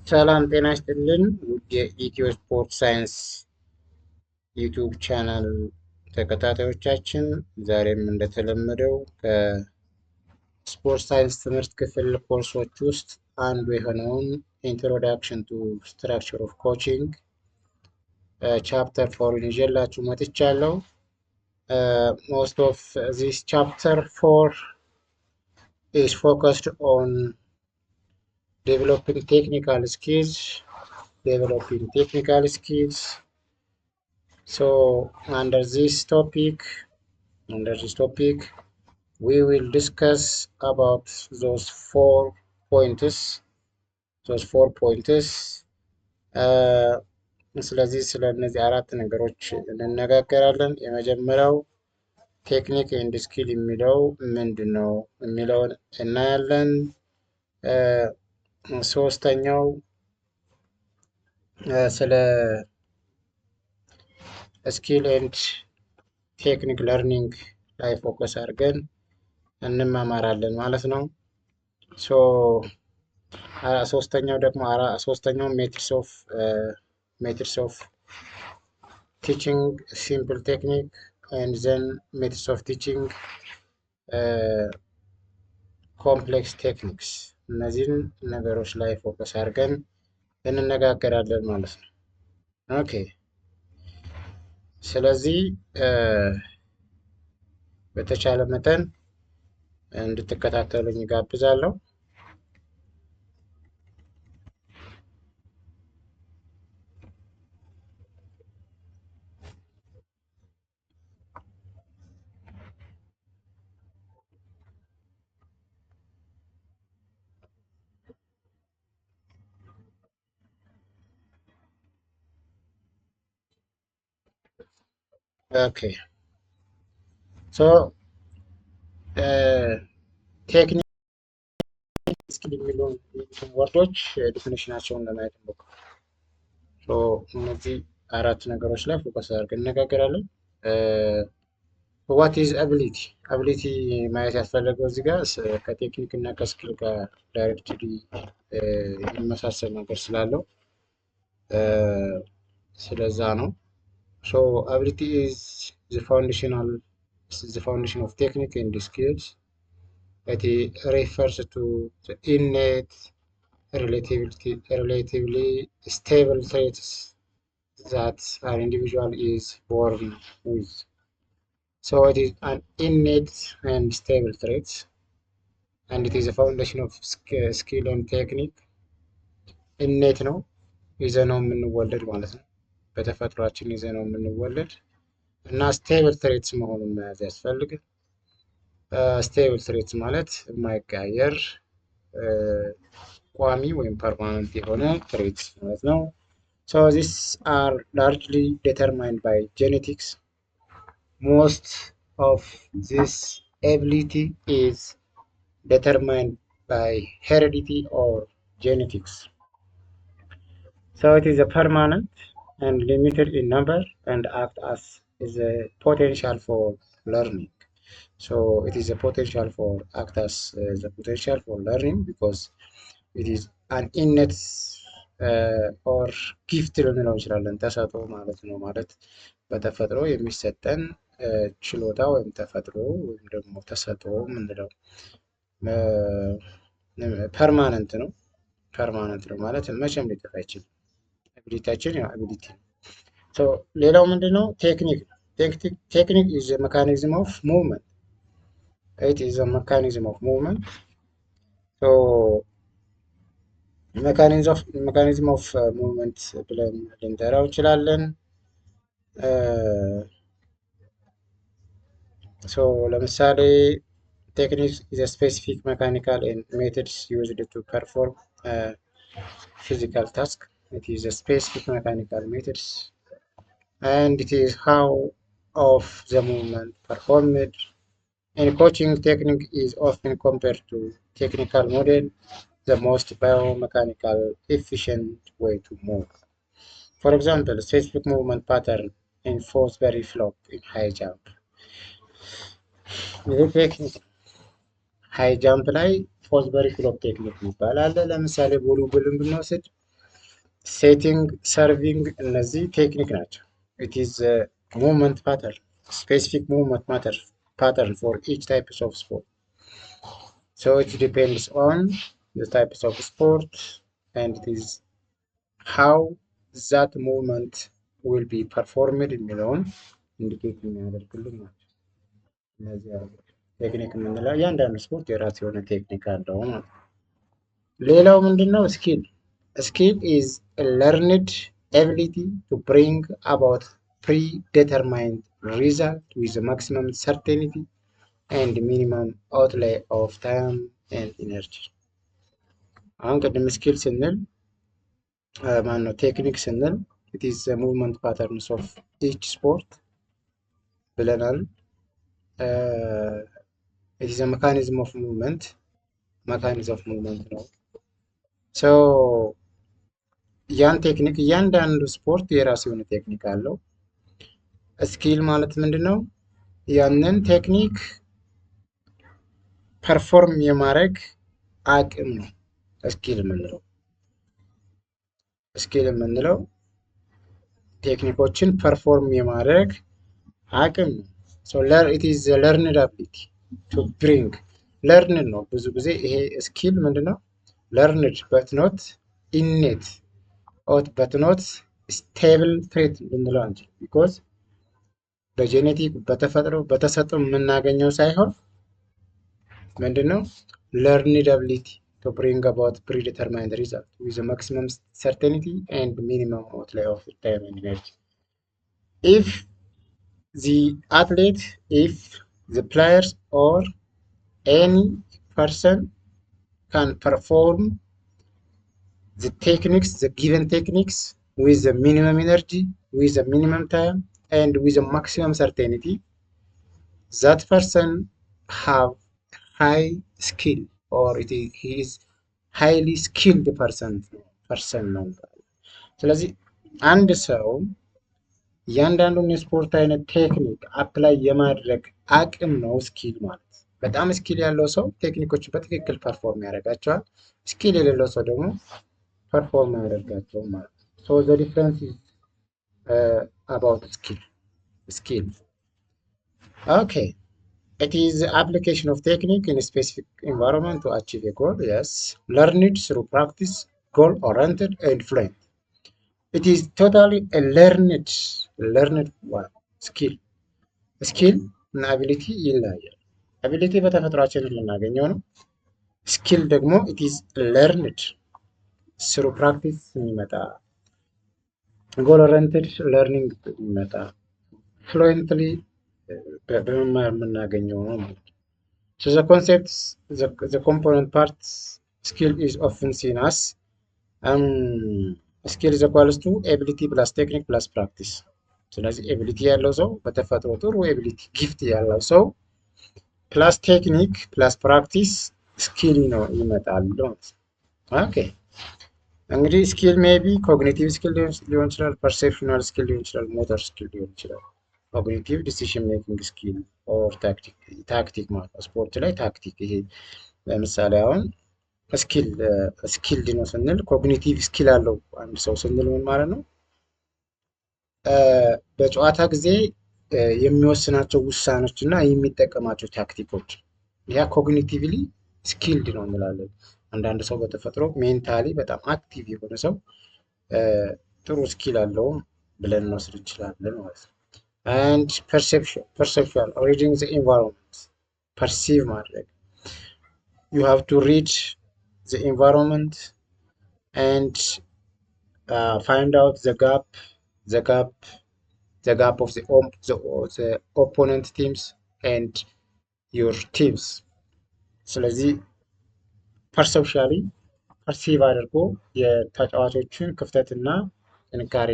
ሰላም ጤና ይስጥልን ውድ የኢትዮ ስፖርት ሳይንስ ዩቱብ ቻናል ተከታታዮቻችን፣ ዛሬም እንደተለመደው ከስፖርት ሳይንስ ትምህርት ክፍል ኮርሶች ውስጥ አንዱ የሆነውን ኢንትሮዳክሽን ቱ ስትራክቸር ኦፍ ኮቺንግ ቻፕተር 4 ይዤላችሁ መጥቻለሁ። ሞስት ኦፍ ዚስ ቻፕተር 4 is focused on developing technical skills. So under this topic, we will discuss about those 4 points. ስለዚህ ስለ እነዚህ አራት ነገሮች እንነጋገራለን። የመጀመሪያው ቴክኒክ ኤንድ ስኪል የሚለው ምንድን ነው የሚለውን እናያለን። ሶስተኛው ስለ ስኪል ኤንድ ቴክኒክ ለርኒንግ ላይ ፎከስ አድርገን እንማማራለን ማለት ነው። ሶስተኛው ደግሞ ሜትድስ ኦፍ ቲቺንግ ሲምፕል ቴክኒክ ኤንድ ዘን ሜትድስ ኦፍ ቲቺንግ ኮምፕሌክስ ቴክኒክስ፣ እነዚህን ነገሮች ላይ ፎከስ አድርገን እንነጋገራለን ማለት ነው። ኦኬ፣ ስለዚህ በተቻለ መጠን እንድትከታተሉኝ ጋብዛለሁ። ኦኬ ሶ ቴክኒክ ስኪል የሚሉ ወርዶች ዲፊኒሽናቸውን ለማየት እንሞክር። እነዚህ አራት ነገሮች ላይ ፎከስ አድርገን እነጋገራለን። ዋት ኢዝ አቢሊቲ? አቢሊቲ ማየት ያስፈለገው እዚህ ጋር ከቴክኒክ እና ከስኪል ጋር ዳይሬክትሊ የሚመሳሰል ነገር ስላለው ስለዛ ነው። So ability is the foundation of technique and skills. It refers to the innate, relatively stable traits that an individual is born with. So it is an innate and stable traits, and it is a foundation of skill and technique. Innate ነው ይዘነው የምንወለድ ማለት ነው። በተፈጥሯችን ይዘነው የምንወለድ እና ስቴብል ትሬትስ መሆኑን መያዝ ያስፈልጋል። ስቴብል ትሬትስ ማለት የማይቀያየር ቋሚ ወይም ፐርማነንት የሆነ ትሬትስ ማለት ነው። So these are largely determined by genetics. Most of this ability is determined by heredity or genetics. So it is a permanent and limited in number and act as a potential for learning. So it is a potential for learning because it is an innate or gift ልንለው እንችላለን። ተሰጥኦ ማለት ነው። ማለት በተፈጥሮ የሚሰጠን ችሎታ ወይም ተፈጥሮ ወይም ደግሞ ተሰጥኦ የምንለው ፐርማነንት ነው ማለት መቼም ሊጠፋ አይችልም። አቢሊቲያችን ያው አቢሊቲ ነው። ሌላው ምንድነው? ቴክኒክ is a mechanism of movement. It is a mechanism of movement. So mechanism of movement ብለን ልንጠራው እንችላለን። ለምሳሌ technique is a specific mechanical and methods used to perform a physical task. It is a specific mechanical methods and it is how of the movement performed. In coaching, technique is often compared to technical model, the most biomechanical efficient way to move. For example, specific movement pattern in force berry flop in high jump. ይህ ቴክኒክ ሃይ ጃምፕ ላይ ፎስበሪ ፍሎፕ ቴክኒክ ይባላል። ለምሳሌ ቮሊቦልን ብንወስድ ሴቲንግ፣ ሰርቪንግ እነዚህ ቴክኒክ ናቸው። ኢት ኢዝ ሙቭመንት ፓተርን ስፔሲፊክ ሙቭመንት pattern for each types of sport. So it depends on the types of sport and it is how that movement will be performed የሚለውን ኢንዲኬት የሚያደርግልን ናቸው። እነዚህ ቴክኒክ የምንለው እያንዳንዱ ስፖርት የራሱ የሆነ ቴክኒክ አለው ማለት ነው። ሌላው ምንድነው? ስኪል is a learned ability to bring about predetermined result with maximum certainty and minimum outlay of time and energy. አሁን ቅድም ስኪል ስንል ማነው ቴክኒክ ስንል it is the movement patterns of each sport ብለናል። it is a mechanism of movement ነው። so ያን ቴክኒክ እያንዳንዱ ስፖርት የራሱ የሆነ ቴክኒክ አለው። ስኪል ማለት ምንድነው? ያንን ቴክኒክ ፐርፎርም የማድረግ አቅም ነው ስኪል የምንለው ቴክኒኮችን ፐርፎርም የማድረግ አቅም ነው። so it is a learned ability to bring learned ነው። ብዙ ጊዜ ይሄ ስኪል ምንድነው? learned but not innate but not stable trait ልንለው አንችል because በጄኔቲክ በተፈጥሮ በተሰጥኦ የምናገኘው ሳይሆን ምንድነው? learned ability to bring about predetermined result with maximum certainty and minimum outlay of time and energy. If the players or any person can perform the given techniques with the minimum energy, with the minimum time and with the maximum certainty, that person have high skill or he is highly skilled person ነው። ስለዚህ አንድ ሰው እያንዳንዱን የስፖርት አይነት ቴክኒክ አፕላይ የማድረግ አቅም ነው ስኪል ማለት። በጣም ስኪል ያለው ሰው ቴክኒኮችን በትክክል ፐርፎርም ያደርጋቸዋል። ስኪል የሌለው ሰው ደግሞ ፐርፎርም ያደርጋቸዋል ማለት ነው። so the difference is about skill. Okay, it is the application of technique in a specific environment to achieve a goal. Yes, learned through practice, goal oriented and fluent. It is totally a learned one skill እና ability ይለያያል። ability በተፈጥሯችን የምናገኘው ነው። skill ደግሞ it is learned through practice የሚመጣ፣ goal oriented learning የሚመጣ፣ fluently በመማር የምናገኘው ነው ማለት ነው። so the concepts the component parts skill is often seen as skill is equals to ability plus technique plus practice። ስለዚህ ኤቢሊቲ ያለው ሰው በተፈጥሮ ጥሩ ኤቢሊቲ ጊፍት ያለው ሰው ፕላስ ቴክኒክ ፕላስ ፕራክቲስ ስኪል ነው ይመጣል። ኦኬ እንግዲህ ስኪል ሜቢ ኮግኒቲቭ ስኪል ሊሆን ይችላል፣ ፐርሴፕሽናል ስኪል ሊሆን ይችላል፣ ሞተር ስኪል ሊሆን ይችላል። ኮግኒቲቭ ዲሲዥን ሜኪንግ ስኪል ኦር ታክቲክ ማለት ነው። ስፖርት ላይ ታክቲክ ይሄ ለምሳሌ አሁን ስኪልድ ነው ስንል ኮግኒቲቭ ስኪል አለው አንድ ሰው ስንል ምን ማለት ነው? በጨዋታ ጊዜ የሚወስናቸው ውሳኔዎች እና የሚጠቀማቸው ታክቲኮች ያ ኮግኒቲቭሊ ስኪልድ ነው እንላለን። አንዳንድ ሰው በተፈጥሮ ሜንታሊ በጣም አክቲቭ የሆነ ሰው ጥሩ ስኪል አለው ብለን እንወስድ እንችላለን ማለት ነው። and perceptual reading the environment perceive ማድረግ you have to read the environment and find out the gap of the opponent teams and your teams። ስለዚህ ፐርሰፕሽናሊ ፐርሲቭ አድርጎ የተጫዋቾችን ክፍተትና ጥንካሬ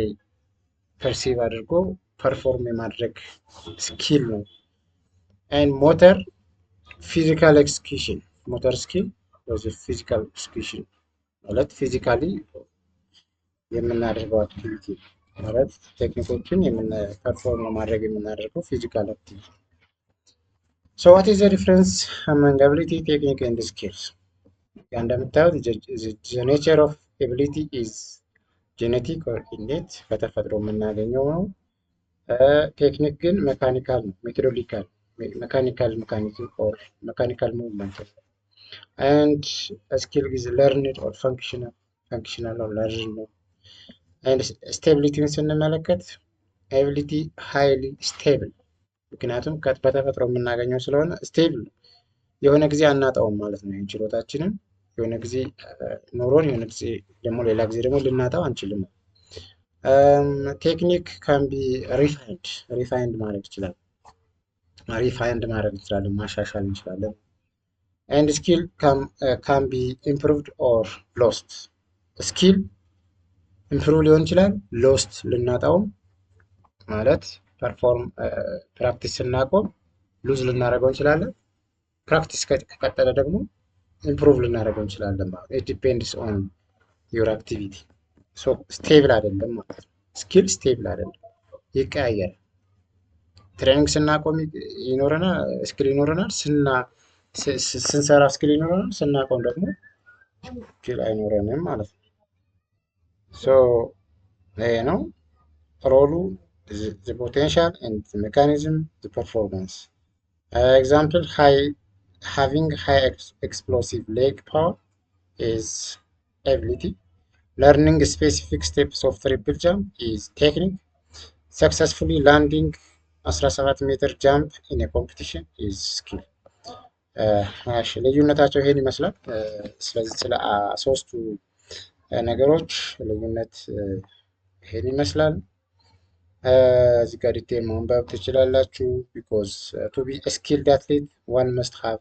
ፐርሲቭ አድርጎ ፐርፎርም የማድረግ ስኪል ነው። and motor physical execution motor skill was a physical execution ማለት ፊዚካሊ የምናደርገው አክቲቪቲ ማለት ቴክኒኮችን ፐርፎርም ለማድረግ የምናደርገው ፊዚካል አክቲቪቲ። so what is the difference among ability, technique and skills? እንደምታዩት the nature of ability is genetic or innate ከተፈጥሮ የምናገኘው ነው። ቴክኒክ ግን ሜካኒካል ነው፣ ሜቶዶሊካል mechanism or mechanical movement and a skill is learned or functional or learned ነው። and stability ስንመለከት ability highly stable ምክንያቱም በተፈጥሮ የምናገኘው ስለሆነ ስቴብል የሆነ ጊዜ አናጣውም ማለት ነው። ይህን ችሎታችንን የሆነ ጊዜ ኖሮን የሆነ ጊዜ ደግሞ ሌላ ጊዜ ደግሞ ልናጣው አንችልም። ቴክኒክ ካን ቢ ሪፋይንድ ማድረግ ይችላል። ማሻሻል እንችላለን። ኤንድ ስኪል ካን ቢ ኢምፕሩቭድ ኦር ሎስት። ስኪል ኢምፕሩቭ ሊሆን ይችላል፣ ሎስት ልናጣውም ማለት ፐርፎርም ፕራክቲስ ስናቆም ሉዝ ልናደርገው እንችላለን። ፕራክቲስ ከቀጠለ ደግሞ ኢምፕሩቭ ልናደርገው እንችላለን ማለት ነው። ኢት ዲፔንድስ ኦን ዩር አክቲቪቲ። ሶ ስቴብል አይደለም ማለት ነው። ስኪል ስቴብል አይደለም፣ ይቀያየራል። ትሬኒንግ ስናቆም ይኖረናል ስኪል ይኖረናል፣ ስንሰራ ስኪል ይኖረናል፣ ስናቆም ደግሞ ስኪል አይኖረንም ማለት ነው። ሶ ይሄ ነው ሮሉ፣ the potential and the mechanism, the performance. Example, having high explosive leg power is ability. Learning specific steps of triple jump is technique. Successfully landing 17 meter jump in a competition is skill. ልዩነታቸው ይሄን ይመስላል። ስለዚህ ስለ ሶስቱ ነገሮች ልዩነት ይሄን ይመስላል። እዚህ ጋር ዲቴል ማንበብ ትችላላችሁ። ቢኮዝ ቱ ቢ ስኪልድ አትሌት ዋን መስት ሃቭ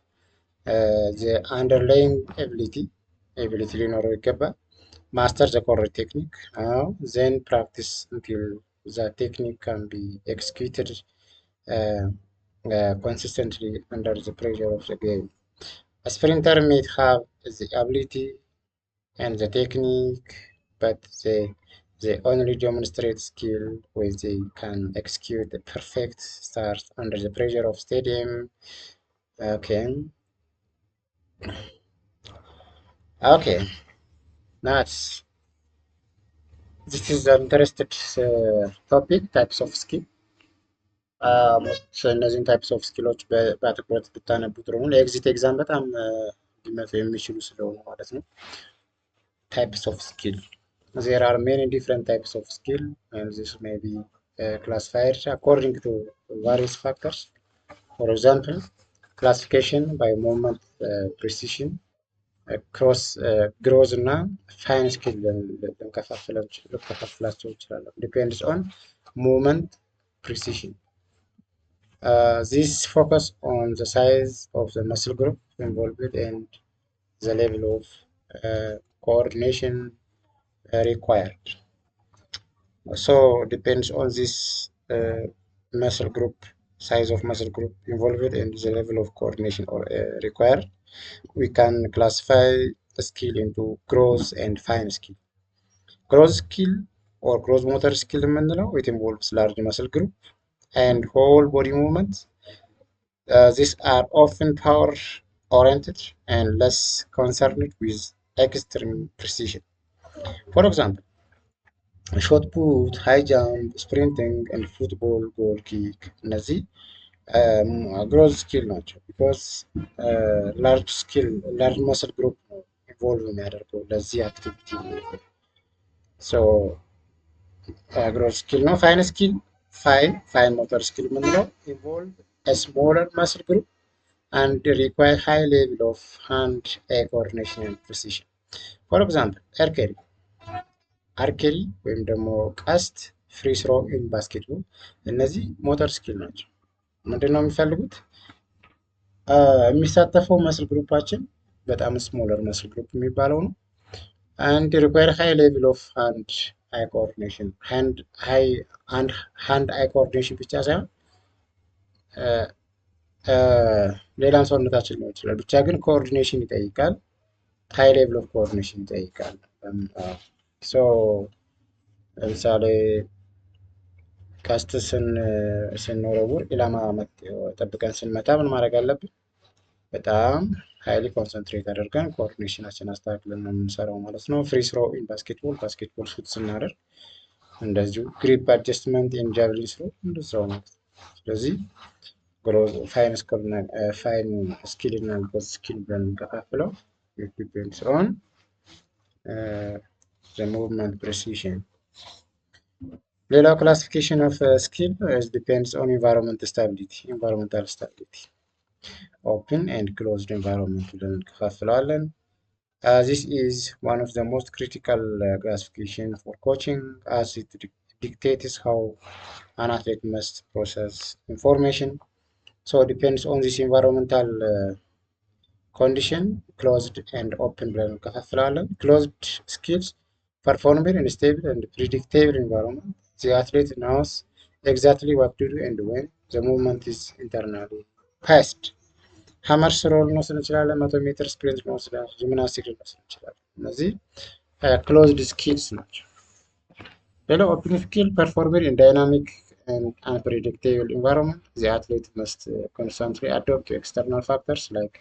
ዘ አንደርላይንግ ኤቢሊቲ ሊኖረው ይገባል። ማስተር ዘ ኮሬክት ቴክኒክ ዘን ፕራክቲስ until the technique can be executed consistently under the pressure of the game. A sprinter may have the ability and the technique, but they only demonstrate skill when they can execute the perfect start under the pressure of stadium. Okay. Nice. This is an interesting topic, types of skill. እነዚህን ታይፕስ ኦፍ ስኪሎች በትኩረት ብታነቡ ጥሩ ነው። ለኤግዚት ኤግዛም በጣም ሊመጡ የሚችሉ ስለሆኑ ማለት ነው። ታይፕስ ኦፍ ስኪል there are many different types of skill and this may be classified according to various factors. For example, classification by movement precision, cross growth እና fine skill ልንከፋፍላቸው እንችላለን። depends on movement precision. This focus on the size of the muscle group involved and the level of coordination required. So depends on this muscle group, size of muscle group involved and the level of coordination or required. We can classify the skill into gross and fine skill. Gross skill or gross motor skill የምንለው it involves large muscle group and whole body movements. These are often power oriented and less concerned with extreme precision. For example, shot put, high jump, sprinting, and football goal kick. እነዚህ gross skill ናቸው because large muscle group involve የሚያደርገው ለዚህ አክቲቪቲ። so gross skill ነው። fine motor skill የምንለው involve a smaller muscle group and require high level of hand-eye coordination and precision. For example, archery ወይም ደግሞ ቀስት፣ ፍሪ ስሮ ኢን ባስኬትቦል እነዚህ ሞተር ስኪል ናቸው። ምንድን ነው የሚፈልጉት? የሚሳተፈው መስል ግሩፓችን በጣም ስሞለር መስል ግሩፕ የሚባለው ነው። and require high level of hand-eye coordination. hand-eye coordination ብቻ ሳይሆን ሌላም ሰውነታችን ሊሆን ይችላል። ብቻ ግን ኮኦርዲኔሽን ይጠይቃል። ሃይ ሌቭል ኦፍ ኮኦርዲኔሽን ይጠይቃል። ሶ ለምሳሌ ቀስት ስንወረውር ኢላማ ጠብቀን ስንመታ ምን ማድረግ አለብን? በጣም ሃይሊ ኮንሰንትሬት አድርገን ኮኦርዲኔሽናችን አስተካክለን ነው የምንሰራው ማለት ነው። ፍሪ ስሮ ኢን ባስኬትቦል ሹት ስናደርግ እንደዚሁ ግሪፕ አጀስትመንት ኢን ጃቭሊን ስሮ እንደዛው ማለት ነው። ስለዚህ ፋይን ስኪል እና ግሮዝ ስኪል ብለን የምንከፋፍለው ዲፔንድስ ኦን ዘ ሙቭመንት ፕሪሲዥን። ሌላው ክላሲፊኬሽን ኦፍ ስኪል ዲፔንድስ ኦን ኢንቫይሮንመንታል ስታቢሊቲ ኦፕን ኤንድ ክሎዝድ ኢንቫይሮንመንት ብለን እንከፋፍለዋለን። This is one of the most critical classification for coaching, as it dictates how an athlete must process information. So it depends on this environmental condition, closed and open ብለን እንከፋፍለዋለን። Closed skills performed in a stable and predictable environment. The athlete knows exactly what to do and when the movement is internally paced. ሀመር ስሮ ልንወስድ እንችላለን። 100 ሜትር ስፕሪንት ልንወስድ እንችላለን። ጂምናስቲክ ልንወስድ እንችላለን። እነዚህ ክሎዝድ ስኪልስ ናቸው። ሌላው ኦፕን ስኪል ፐርፎርምድ ኢን ዳይናሚክ ኤንድ አንፕሬዲክቴብል ኢንቫይሮንመንት ዘ አትሌት መስት ኮንስታንትሊ አዶፕት ቱ ኤክስተርናል ፋክተርስ ላይክ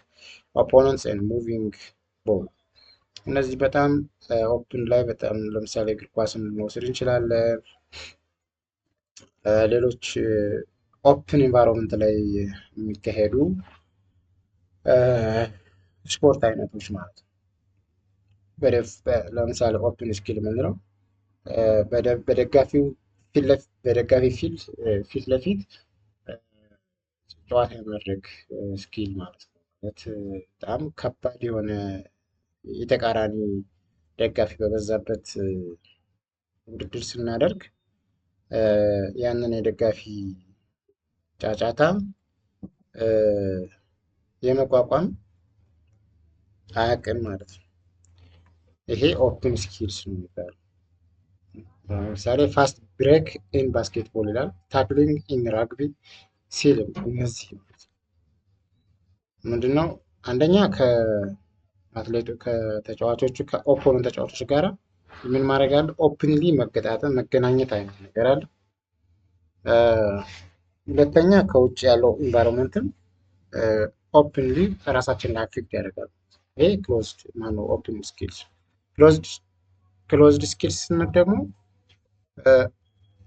ኦፖነንትስ ኤንድ ሙቪንግ ቦል። እነዚህ በጣም ኦፕን ላይ በጣም ለምሳሌ እግር ኳስን ልንወስድ እንችላለን። ሌሎች ኦፕን ኢንቫይሮንመንት ላይ የሚካሄዱ ስፖርት አይነቶች ማለት ነው። ለምሳሌ ኦፕን ስኪል የምንለው በደጋፊው ፊት ለፊት ጨዋታ የማድረግ ስኪል ማለት ነው። በጣም ከባድ የሆነ የተቃራኒ ደጋፊ በበዛበት ውድድር ስናደርግ ያንን የደጋፊ ጫጫታ የመቋቋም አቅም ማለት ነው። ይሄ ኦፕን ስኪልስ ነው የሚባለው። ለምሳሌ ፋስት ብሬክ ኢን ባስኬትቦል ይላል፣ ታክሊንግ ኢን ራግቢ ሲል እነዚህ ምንድነው? አንደኛ ከተጫዋቾቹ ከኦፖነንት ተጫዋቾች ጋር ምን ማድረግ አለ? ኦፕንሊ መገጣጠም መገናኘት አይነት ነገር አለ። ሁለተኛ ከውጭ ያለው ኢንቫይሮንመንትም ኦፕንሊ ራሳችንን አፌክት ያደርጋል። ይሄ ክሎዝድ ማነው ኦፕን ስኪልስ። ክሎዝድ ስኪልስ ስንል ደግሞ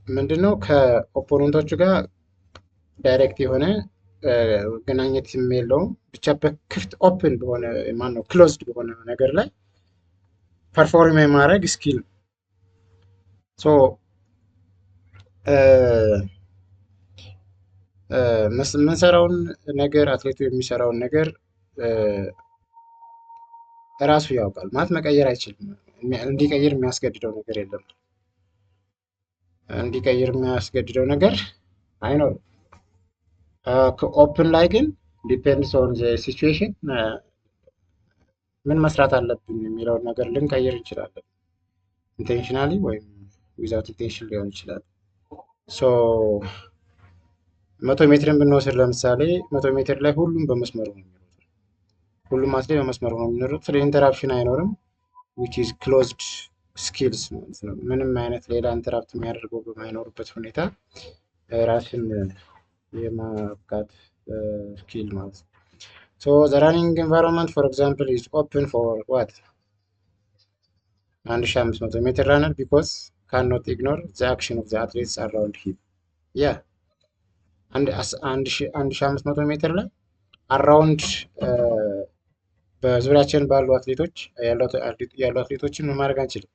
ምንድነው? ከኦፖነንቶቹ ጋር ዳይሬክት የሆነ መገናኘት የለውም። ብቻ በክፍት ኦፕን በሆነ ማነው ክሎዝድ በሆነ ነገር ላይ ፐርፎርም የማድረግ ስኪል ነው። ሶ የምንሰራውን ነገር አትሌቱ የሚሰራውን ነገር እራሱ ያውቃል ማለት መቀየር አይችልም። እንዲቀይር የሚያስገድደው ነገር የለም። እንዲቀይር የሚያስገድደው ነገር አይኖርም። ኦፕን ላይ ግን ዲፔንድስ ኦን ዘ ሲቹዌሽን ምን መስራት አለብን የሚለውን ነገር ልንቀይር እንችላለን። ኢንቴንሽናሊ ወይም ዊዛውት ኢንቴንሽን ሊሆን ይችላል። ሶ 100 ሜትርን ብንወስድ ለምሳሌ 100 ሜትር ላይ ሁሉም በመስመሩ ነው የሚሮጡት። ሁሉም አትሌት በመስመሩ ነው የሚሮጡት። ስለ ኢንተራፕሽን አይኖርም። which is closed skills ማለት ነው። ምንም አይነት ሌላ ኢንተራፕት የሚያደርገው በማይኖርበት ሁኔታ ራስን የማብቃት ስኪል ማለት ነው። so the running environment for example is open for what 1500 ሜትር runner because cannot ignore the action of the athletes around him yeah 1500 ሜትር ላይ አራውንድ በዙሪያችን ባሉ አትሌቶች ያሉ አትሌቶችን ማድረግ አንችልም።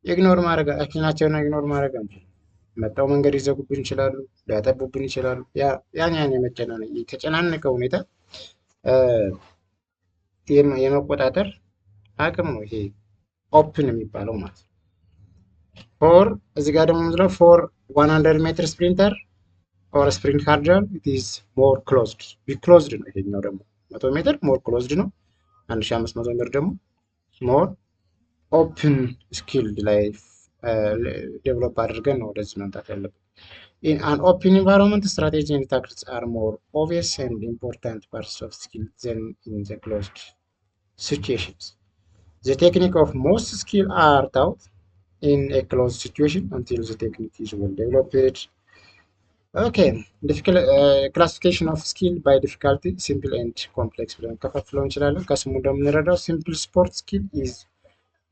ኢግኖር ማድረግ አክሽናቸውን ኢግኖር ማድረግ አንችልም። መጣው መንገድ ይዘጉብን ይችላሉ፣ ሊያጠቡብን ይችላሉ። ያን የተጨናነቀ ሁኔታ የመቆጣጠር አቅም ነው ይሄ ኦፕን የሚባለው ማለት ነው። ፎር እዚህ ጋር ደግሞ ምንድነው ፎር 100 ሜትር ስፕሪንተር ኦር ስፕሪንት ሃርድረን ኢት ኢዝ ሞር ክሎዝድ ቢክሎዝድ ነው። ይሄኛው ደግሞ 100 ሜትር ሞር ክሎዝድ ነው። 1500 ሜትር ደግሞ ሞር ኦፕን ስኪል ላይ ዴቨሎፕ አድርገን ነው ወደዚህ መምጣት ያለብን። In an open environment, strategy and tactics are more obvious and important parts of skill than in the closed situations. The technique of most skill are taught in a closed situation until the technique is well developed. Okay, classification of skill by difficulty, simple and complex ብለን ከፋፍለው እንችላለን። ከስሙ እንደምንረዳው simple sport skill is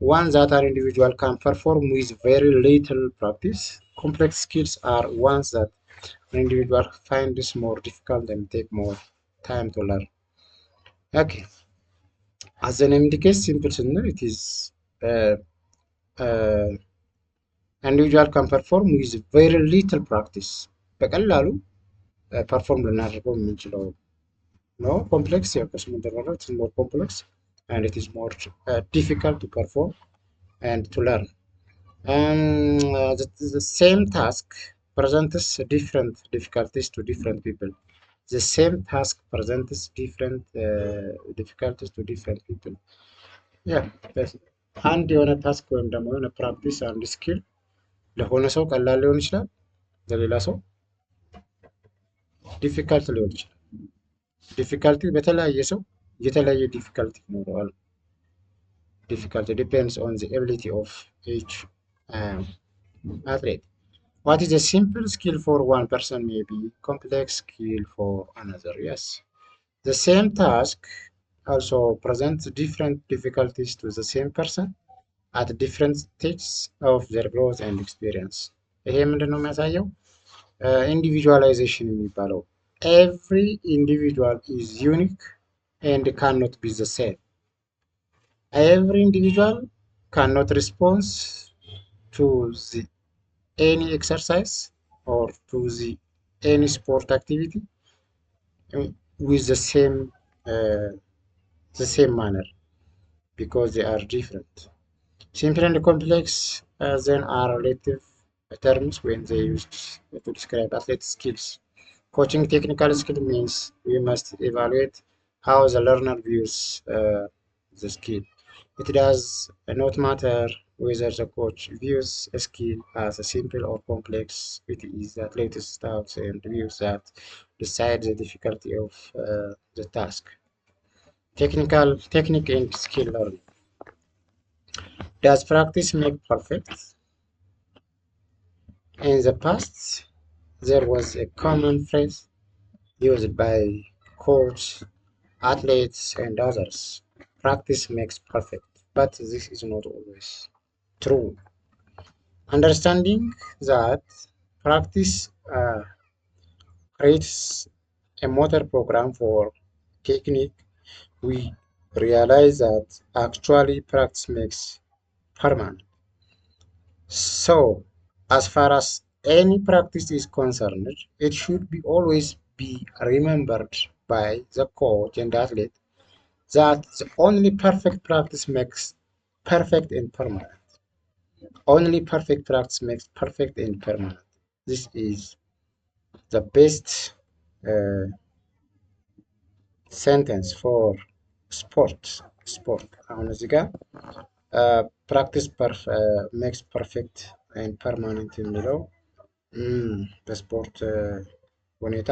one that an individual can perform with very little practice. Complex skills are ones that an individual finds more difficult and take more time to learn. Okay, as the name indicates, simple ስንል it is uh, uh, individual can perform with very little practice. በቀላሉ ፐርፎርም ልናደርገው የምንችለው ነው። ኮምፕሌክስ ያው ከስሙ እንደተረዳው it is more complex and it is more difficult to perform and to learn. The same task presents different difficulties to different people. The same task presents different difficulties to different people. Yeah, አንድ የሆነ ታስክ ወይም ደግሞ የሆነ ፕራክቲስ አንድ ስኪል ለሆነ ሰው ቀላል ሊሆን ይችላል፣ ለሌላ ሰው ዲፊካልት ሊሆን ይችላል። ዲፊካልቲ በተለያየ ሰው የተለያየ ዲፊካልቲ ይኖረዋል። ዲፊካልቲ ዲፔንድስ ኦን ዘ ኤቢሊቲ ኦፍ ኢች athlete. What is a simple skill for one person may be complex skill for another. Yes, the same task also presents different difficulties to the same person at different stages of their growth and experience. ይሄ ምንድን ነው የሚያሳየው? ኢንዲቪጁዋላይዜሽን የሚባለው every individual is unique and cannot be the same. Every individual cannot respond to the any exercise or to the any sport activity with the same manner because they are different. Simple and complex then are relative terms when they used to describe athlete skills. Coaching technical skill means we must evaluate how the learner views the skill. It does not matter whether the coach views a skill as a simple or complex. It is the athlete's thoughts and views that decide the difficulty of the task. Technique and skill learning. Does practice make perfect? In the past, there was a common phrase used by coaches, athletes, and others. Practice makes perfect, but this is not always true. Understanding that practice creates a motor program for technique, we realize that actually practice makes permanent. So, as far as any practice is concerned, it should be always be remembered by the coach and athlete that the only perfect practice makes perfect and permanent. Only perfect practice makes perfect and permanent. This is the best sentence for sport. አሁን እዚህ ጋር ፕራክቲስ ሜክስ ፐርፌክት ኤንድ ፐርማነንት የሚለው በስፖርት ሁኔታ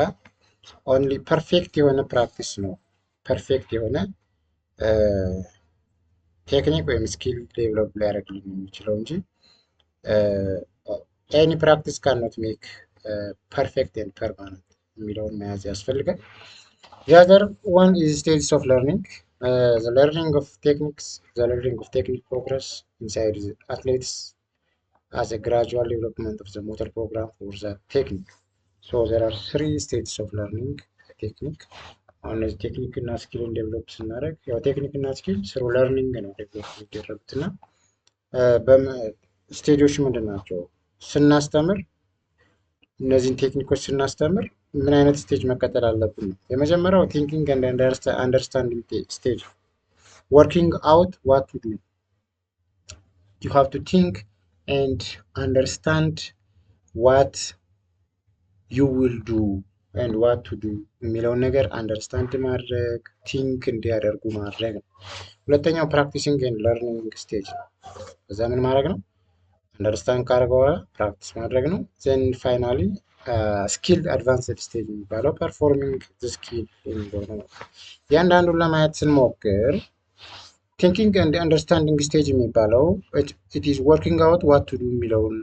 ኦንሊ ፐርፌክት የሆነ ፕራክቲስ ነው ፐርፌክት የሆነ ቴክኒክ ወይም ስኪል ዴቨሎፕ ሊያደርግልን የሚችለው እንጂ ኤኒ ፕራክቲስ ካንኖት ሜክ ፐርፌክት ኤንድ ፐርማነንት የሚለውን መያዝ ያስፈልጋል። The other one is stages of learning. The learning of technique progress inside the athletes as a gradual development of the motor program for the technique. So there are 3 stages of learning technique. አሁን ቴክኒክ እና ስኪልን ዴቨሎፕ ስናደርግ ያው ቴክኒክ እና ስኪል ስሩ ለርኒንግ ነው ዴቨሎፕ የሚደረጉት እና ስቴጆች ምንድን ናቸው? ስናስተምር እነዚህን ቴክኒኮች ስናስተምር ምን አይነት ስቴጅ መከተል አለብን? የመጀመሪያው ቲንኪንግ ኤንድ አንደርስታንዲንግ ስቴጅ። ወርኪንግ አውት ዋት ቱ ዱ ዩ ሃቭ ቱ ቲንክ ኤንድ አንደርስታንድ ዋት ዩ ዊል ዱ ኤንድ ዋት ቱ ዱ የሚለውን ነገር አንደርስታንድ ማድረግ ቲንክ እንዲያደርጉ ማድረግ ነው። ሁለተኛው ፕራክቲሲንግ ኤንድ ለርኒንግ ስቴጅ ነው። ከዛ ምን ማድረግ ነው? አንደርስታንድ ካደረገ በኋላ ፕራክቲስ ማድረግ ነው። ዘን ፋይናሊ ስኪል አድቫንስድ ስቴጅ የሚባለው ፐርፎርሚንግ ስኪል የሚለው ነው። እያንዳንዱን ለማየት ስንሞክር ቲንኪንግ ኤንድ አንደርስታንዲንግ ስቴጅ የሚባለው ኢት ኢዝ ወርኪንግ አውት ዋት ቱ ዱ የሚለውን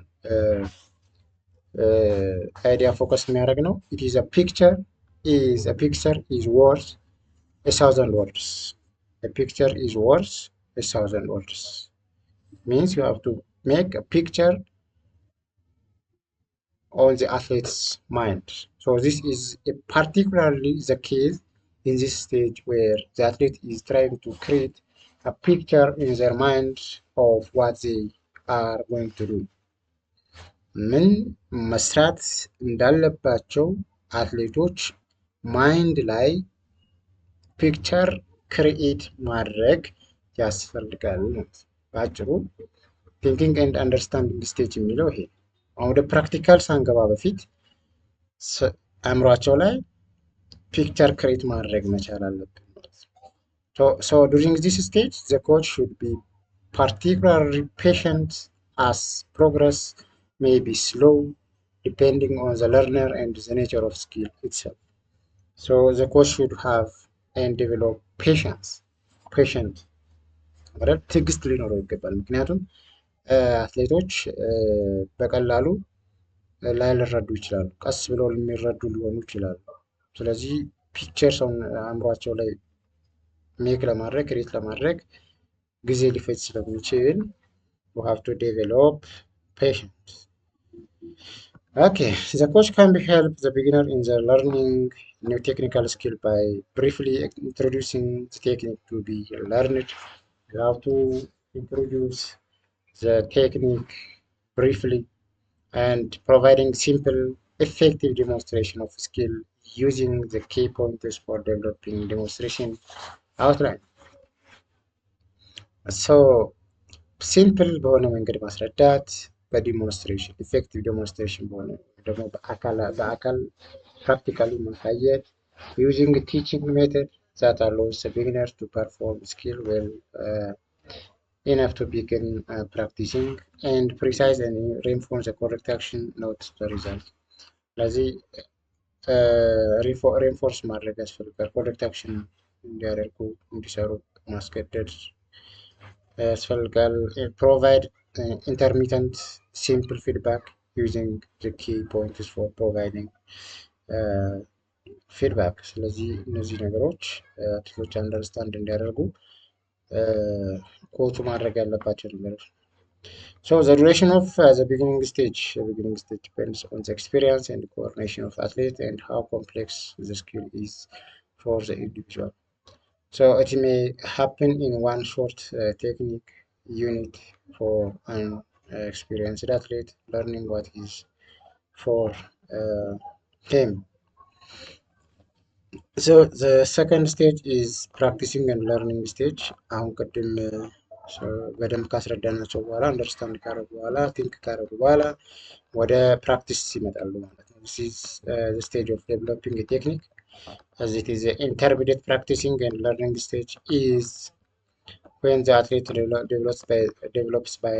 አይዲያ ፎከስ የሚያደርግ ነው። it is a picture is worth a thousand words. A picture is worth a thousand words. Means you have to make a picture on the athlete's mind. So this is particularly the case in this stage where the athlete is trying to create a picture in their mind of what they are going to do. ምን መስራት እንዳለባቸው አትሌቶች ማይንድ ላይ ፒክቸር ክሪኤት ማድረግ ያስፈልጋል ማለት ነው። በአጭሩ ቲንኪንግ ኤንድ አንደርስታንዲንግ ስቴጅ የሚለው ይሄ። አሁን ወደ ፕራክቲካል ሳንገባ በፊት አእምሯቸው ላይ ፒክቸር ክሬት ማድረግ መቻል አለብን ማለት ነው። ሶ ዱሪንግ ዚስ ስቴጅ ዘ ኮች ሹድ ቢ particularly patient as progress may be slow depending on the learner and the nature of skill itself. So the coach should have and develop patience. patient ማለት ትዕግስት ሊኖረው ይገባል። ምክንያቱም አትሌቶች በቀላሉ ላይረዱ ይችላሉ፣ ቀስ ብለው የሚረዱ ሊሆኑ ይችላሉ። ስለዚህ ፒክቸር ሰውን አእምሯቸው ላይ ሜክ ለማድረግ ክሬት ለማድረግ ጊዜ ሊፈጅ ስለሚችል we have to develop patience. Okay, the coach can help the beginner in the learning new technical skill by briefly introducing the technique to be learned. You have to introduce the technique briefly and providing simple, effective demonstration of skill using the key pointers for developing demonstration outline. So ሲምፕል በሆነ መንገድ ማስረዳት፣ በዲሞንስትሬሽን ኢፌክቲቭ ዲሞንስትሬሽን በሆነ ደግሞ በአካል ፕራክቲካሊ ማሳየት ዩዚንግ ቲቺንግ ሜተድ that allows the beginner to perform skill well enough to begin practicing and precise and reinforce the correct action, not the result. ስለዚህ ሪንፎርስ ማድረግ ያስፈልጋል። ኮሬክት አክሽን እንዲያደርጉ እንዲሰሩ ማስገደድ ያስፈልጋል። ፕሮቫይድ ኢንተርሚተንት ሲምፕል ፊድባክ ዩዚንግ ዘ ኪ ፖይንትስ ፎር ፕሮቫይዲንግ ፊድባክ። ስለዚህ እነዚህ ነገሮች አትሌቶች አንደርስታንድ እንዲያደርጉ ኮቹ ማድረግ ያለባቸው ነገሮች። So the duration of the beginning stage depends on the experience and coordination of athlete and how complex the skill is for the individual. So it may happen in one short technique unit for an experienced athlete learning what is for him. So the second stage is practicing and learning stage. አሁን ቅድም በደንብ ካስረዳናቸው በኋላ አንደርስታንድ ካረጉ በኋላ ቲንክ ካረጉ በኋላ ወደ ፕራክቲስ ይመጣሉ ማለት ነው። this is the stage of developing a technique. As it is an intermediate practicing and learning stage is when the athlete develops by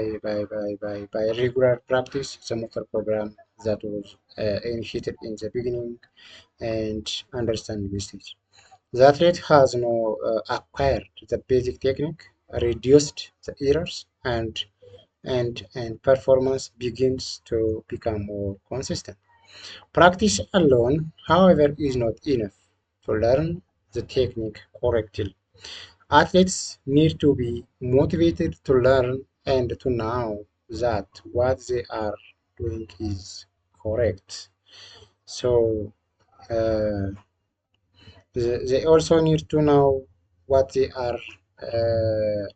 regular practice the motor program that was initiated in the beginning and understanding the stage. The athlete has now acquired the basic technique, reduced the errors, and performance begins to become more consistent. Practice alone, however, is not enough to learn the technique correctly. Athletes need to be motivated to learn and to know that what they are doing is correct. So they also need to know what they are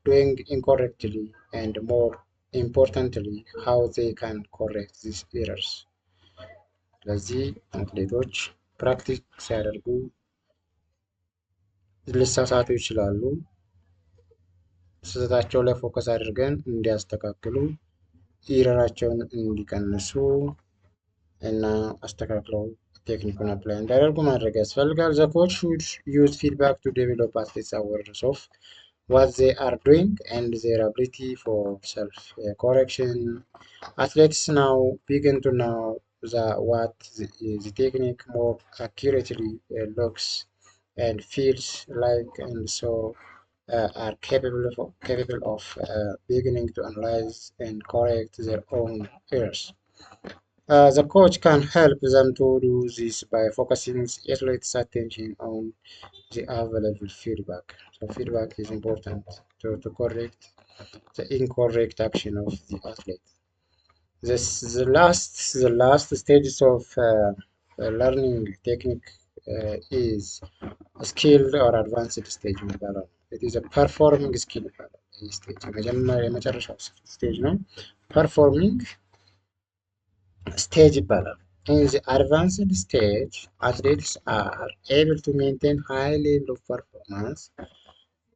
doing incorrectly and more importantly how they can correct these errors. ስለዚህ አትሌቶች ፕራክቲስ ሲያደርጉ ሊሳሳቱ ይችላሉ። ስህተታቸው ላይ ፎከስ አድርገን እንዲያስተካክሉ ኢረራቸውን እንዲቀንሱ እና አስተካክለው ቴክኒኩን አፕላይ እንዲያደርጉ ማድረግ ያስፈልጋል። the coach should use feedback to develop athletes awareness of what they are doing and their ability for self correction. Athletes now begin to know what the technique more accurately looks and feels like, and so are capable of beginning to analyze and correct their own errors. The coach can help them to do this by focusing athletes' attention on the available feedback. So feedback is important to correct the incorrect action of the athlete. The last stages of learning technique is skilled or advanced stage የሚባለው ነው። It is a performing skill ይባላል። ይህ ስቴጅ የመጨረሻው ስቴጅ ነው። performing stage ይባላል። In the advanced stage, athletes are able to maintain high level of performance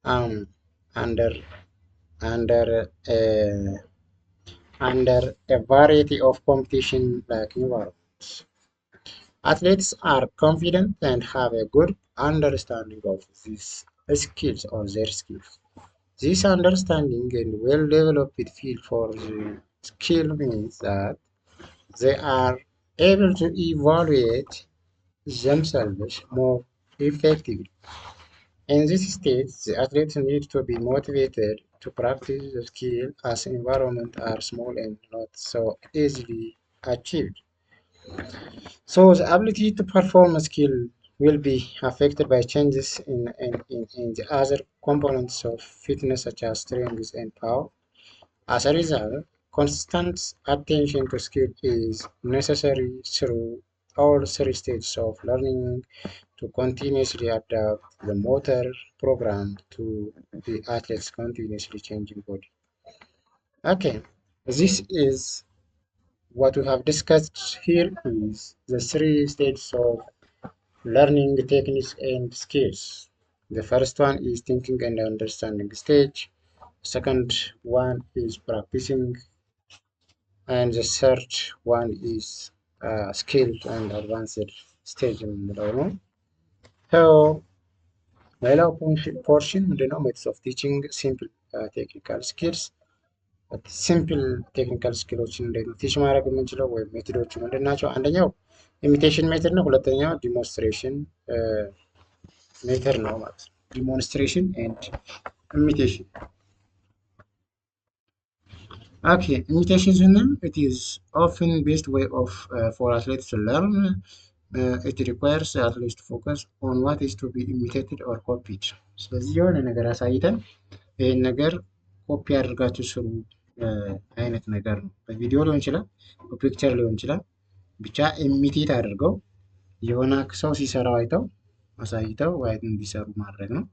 um, under under under a variety of competition like environments. Athletes are confident and have a good understanding of these skills or their skills. This understanding and well-developed feel for the skill means that they are able to evaluate themselves more effectively. In this stage, the athletes need to be motivated to practice the skill as environments are small and not so easily achieved. So the ability to perform a skill will be affected by changes in the other components of fitness such as strength and power. As a result, constant attention to skill is necessary through all three stages of learning to continuously adapt the motor program to the athlete's continuously changing body. Okay, this is what we have discussed here is the three stages of learning techniques and skills. The first one is thinking and understanding stage. Second one is practicing, and the third one is skilled and advanced stage የምንለው ነው። So ሌላው ፖርሽን ምንድነው? ሜትስ ኦፍ ቲቺንግ ሲምፕል ቴክኒካል ስኪልስ። ሲምፕል ቴክኒካል ስኪሎችን እንዴት ነው ቲች ማድረግ የምንችለው ወይም ሜቶዶቹ ምንድን ናቸው? አንደኛው ኢሚቴሽን ሜትድ ነው። ሁለተኛው ዲሞንስትሬሽን ሜተድ ነው ማለት ነው። ዲሞንስትሬሽን ኤንድ ኢሚቴሽን። ኦኬ ኢሚቴሽን ስንል it is often best way of for athletes to learn. It requires athletes to focus on what is to be imitated or copied. ስለዚህ የሆነ ነገር አሳይተን ይህን ነገር ኮፒ አድርጋችሁ ስሩ አይነት ነገር ነው። በቪዲዮ ሊሆን ይችላል፣ በፒክቸር ሊሆን ይችላል። ብቻ ኢሚቴት አድርገው የሆነ ሰው ሲሰራው አይተው አሳይተው ወይ እንዲሰሩ ማድረግ ነው።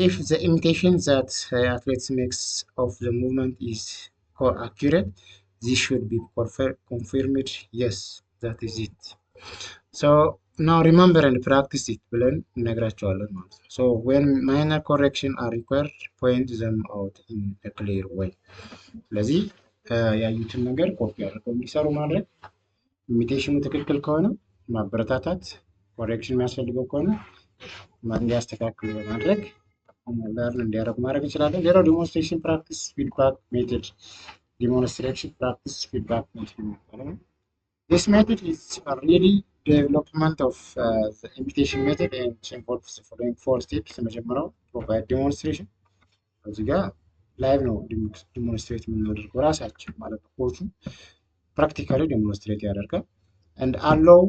If the imitation that athletes makes of the movement is accurate, this should be confirmed. Yes, that is it. So now remember and practice it ብለን እነግራቸዋለን ማለት ነው። So when minor correction are required, point them out in a clear way. ስለዚህ ያዩትን ነገር ኮፒ አድርገው እንዲሰሩ ማድረግ፣ ኢሚቴሽኑ ትክክል ከሆነ ማበረታታት፣ ኮሬክሽን የሚያስፈልገው ከሆነ እንዲያስተካክሉ በማድረግ ለርን እንዲያደርጉ ማድረግ እንችላለን። ሌላው ዲሞንስትሬሽን ፕራክቲስ ፊድባክ ሜትድ። ዲሞንስትሬሽን ፕራክቲስ ፊድባክ ሜትድ ነው። This method is a really development of the imitation method and involves the following four steps. የመጀመሪያው ፕሮቫይድ ዲሞንስትሬሽን። እዚህ ጋር ላይቭ ነው ዲሞንስትሬት የምናደርገው ራሳችን ማለት ነው። ኮቹ ፕራክቲካሊ ዲሞንስትሬት ያደርጋል። and allow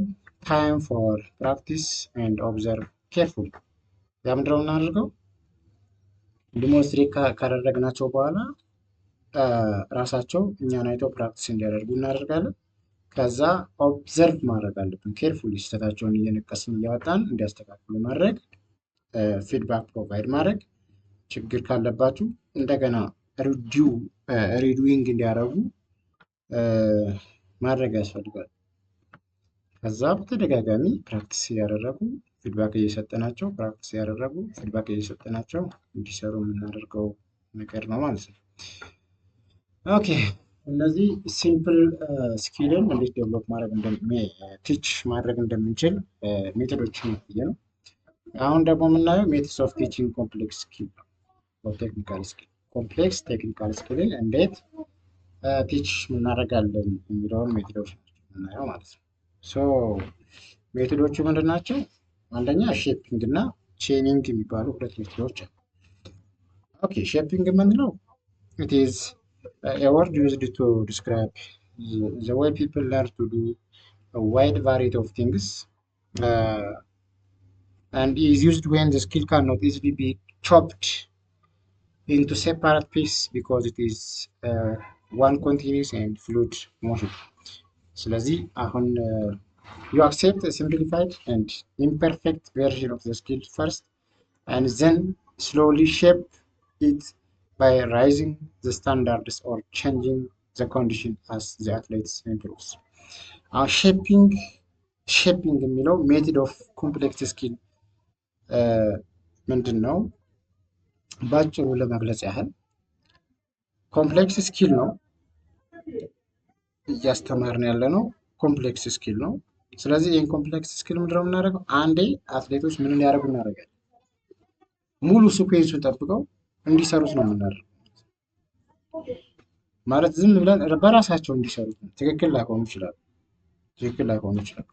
time for practice and observe carefully። ያ ምንድን ነው የምናደርገው? ዲሞንስትሬት ካደረግናቸው በኋላ ራሳቸው እኛን አይተው ፕራክቲስ እንዲያደርጉ እናደርጋለን። ከዛ ኦብዘርቭ ማድረግ አለብን። ኬርፉሊ ስህተታቸውን እየነቀስን እያወጣን እንዲያስተካክሉ ማድረግ፣ ፊድባክ ፕሮቫይድ ማድረግ፣ ችግር ካለባችሁ እንደገና ሪዱዊንግ እንዲያደርጉ ማድረግ ያስፈልጋል። ከዛ በተደጋጋሚ ፕራክቲስ እያደረጉ ፊድባክ እየሰጠናቸው ፕራክቲስ እያደረጉ ፊድባክ እየሰጠናቸው እንዲሰሩ የምናደርገው ነገር ነው ማለት ነው። ኦኬ እነዚህ ሲምፕል ስኪልን እንዴት ዴቨሎፕ ማድረግ ቲች ማድረግ እንደምንችል ሜቶዶችን ነው። አሁን ደግሞ የምናየው ሜትድስ ኦፍ ቲቺንግ ኮምፕሌክስ ስኪል ነው። ቴክኒካል ስኪል ኮምፕሌክስ ቴክኒካል ስኪልን እንዴት ቲች እናደርጋለን የሚለውን ሜቶዶች የምናየው ማለት ነው። ሶ ሜቶዶቹ ምንድን ናቸው? አንደኛ ሼፒንግ እና ቼኒንግ የሚባሉ ሁለት ሜቶዶች አሉ። ኦኬ ሼፒንግ የምንለው it is a word used to describe the way people learn to do a wide variety of things, and is used when the skill cannot easily be chopped into separate pieces because it is one continuous and fluid motion. ስለዚህ አሁን you accept a simplified and imperfect version of the skill first and then slowly shape it by raising the standards or changing the condition as the athletes improves. ሼፒንግ የሚለው ሜትድ ኦፍ ኮምፕሌክስ ስኪል ምንድን ነው? በአጭሩ ለመግለጽ ያህል ኮምፕሌክስ ስኪል ነው እያስተማርን ያለ ነው። ኮምፕሌክስ ስኪል ነው። ስለዚህ ይህን ኮምፕሌክስ ስኪል ምንድነው የምናደርገው? አንዴ አትሌቶች ምን እንዲያደርጉ እናደርጋለን? ሙሉ ሲኩዌንሱን ጠብቀው እንዲሰሩት ነው የምናደርገው። ማለት ዝም ብለን በራሳቸው እንዲሰሩት ነው። ትክክል ላይሆኑ ይችላሉ።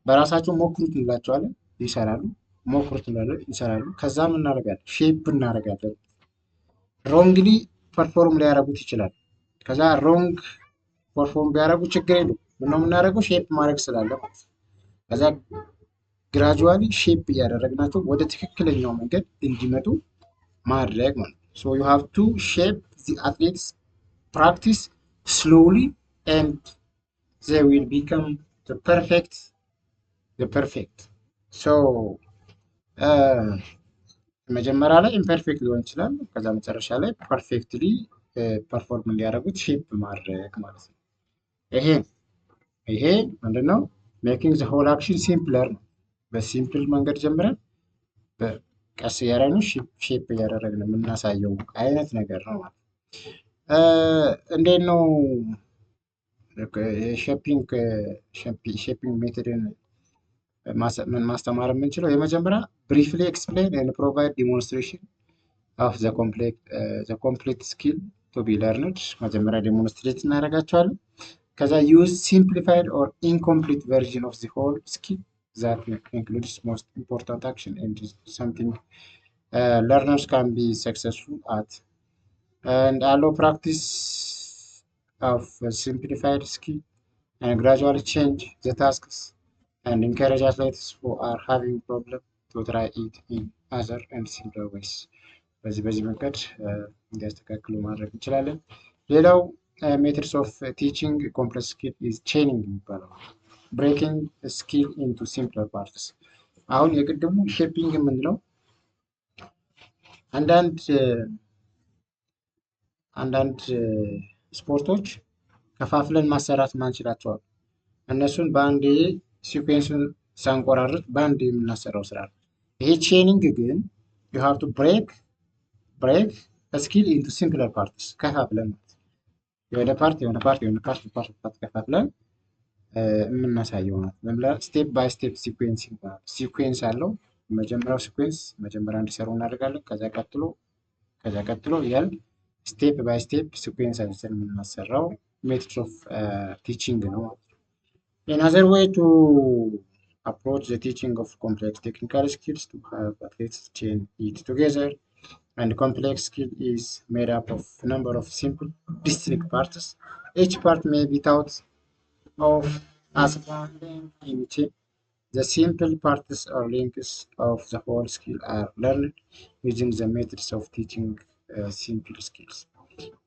በራሳቸው ሞክሩት እንላቸዋለን፣ ይሰራሉ። ሞክሩት እንላለን፣ ይሰራሉ። ከዛ ምን እናደርጋለን? ሼፕ እናደርጋለን። ሮንግሊ ፐርፎርም ሊያደርጉት ይችላል። ከዛ ሮንግ ፐርፎርም ቢያደርጉ ችግር የለውም። ምነው የምናደርገው? ሼፕ ማድረግ ስላለ ማለት ነው። ከዛ ግራጁዋሊ ሼፕ እያደረግናቸው ወደ ትክክለኛው መንገድ እንዲመጡ ማድረግ ማለት ነው። ሶ ዩ ሃቭ ቱ ሼፕ ዚ አትሌትስ ፕራክቲስ ስሎሊ ኤንድ they will become the perfect. So መጀመሪያ ላይ ኢምፐርፌክት ሊሆን ይችላል። ከዛ መጨረሻ ላይ ፐርፌክትሊ ፐርፎርም እንዲያደርጉት ሼፕ ማድረግ ማለት ነው። ይሄ ምንድነው? ሜኪንግ ዘ ሆል አክሽን ሲምፕለር ነው። በሲምፕል መንገድ ጀምረን በቀስ እያደረግን ሼፕ እያደረግን የምናሳየው አይነት ነገር ነው ማለት ነው። እንዴት ነው ሼፒንግ ሜቶድን ማስተማር የምንችለው? የመጀመሪያ ብሪፍሊ ኤክስፕሌን ኤንድ ፕሮቫይድ ዲሞንስትሬሽን ኦፍ ዘ ኮምፕሊት ስኪል ቱ ቢ ለርንድ። መጀመሪያ ዲሞንስትሬት እናደርጋቸዋለን። ከዛ ዩዝ ሲምፕሊፋይድ ኦር ኢንኮምፕሊት ቨርዥን ኦፍ ዘ ሆል ስኪል ዛት ኢንክሉድስ ሞስት ኢምፖርታንት አክሽን ኤንድ ሰምቲንግ learners can be successful at, and allow practice of a simplified skill and gradually change the tasks and encourage athletes who are having problem to try it in other and simpler ways. በዚህ መንገድ እንዲያስተካክሉ ማድረግ እንችላለን። ሌላው ሜትድስ ኦፍ ቲቺንግ ኮምፕሌክስ ስኪል ኢዝ ቼኒንግ የሚባለው ብሬኪንግ ስኪል ኢንቱ ሲምፕለር ፓርትስ። አሁን የቅድሙ ሼፒንግ የምንለው አንዳንድ ስፖርቶች ከፋፍለን ማሰራት ማንችላቸዋል። እነሱን በአንዴ ሲኩዌንሱን ሳንቆራርጥ በአንዴ የምናሰራው ስራ ነው። ይሄ ቼኒንግ ግን you have to break ስኪል ኢንቱ ሲምፕለር ፓርትስ ከፋፍለን ማለት ነው። የሆነ ፓርት ከፋፍለን የምናሳየው ማለት ስቴፕ ባይ ስቴፕ ሲኩዌንስ አለው። መጀመሪያው ሲኩዌንስ መጀመሪያ እንዲሰሩ እናደርጋለን። ከዛ ቀጥሎ ያል ስቴፕ ባይ ስቴፕ ሲኩዌንስ አድርገን የምናሰራው ሜትድ ኦፍ ቲቺንግ ነው። Another way to approach the teaching of complex technical skills to have athletes chain it together, and complex skill is made up of a number of simple distinct parts. Each part may be thought of as one link in chain. The simple parts or links of the whole skill are learned using the methods of teaching simple skills.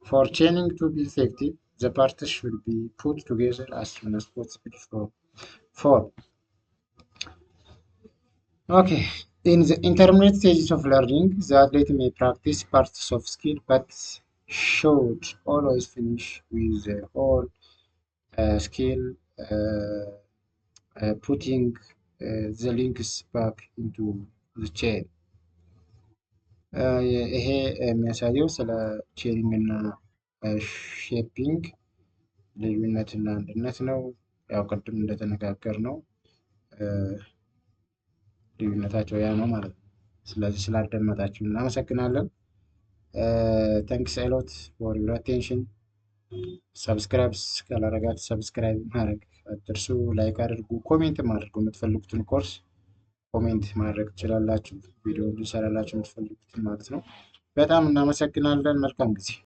For chaining to be effective, the parts should be put together as soon as possible. Okay, in the intermediate stages of learning, the athlete may practice parts of skill but should always finish with the whole skill, putting the links back into the chain. ይሄ የሚያሳየው ስለ ቼኒንግ እና ሼፒንግ ልዩነትና አንድነት ነው። ያው ቅድም እንደተነጋገር ነው ልዩነታቸው ያ ነው ማለት ነው። ስለዚህ ስላዳመጣችሁ እናመሰግናለን። ታንክስ ኤ ሎት ፎር ዩር አቴንሽን። ሰብስክራይብ ካላረጋችሁ ሰብስክራይብ ማድረግ አትርሱ። ላይክ አድርጉ፣ ኮሜንት አድርጉ። የምትፈልጉትን ኮርስ ኮሜንት ማድረግ ትችላላችሁ። ቪዲዮ እንድንሰራላችሁ የምትፈልጉትን ማለት ነው። በጣም እናመሰግናለን። መልካም ጊዜ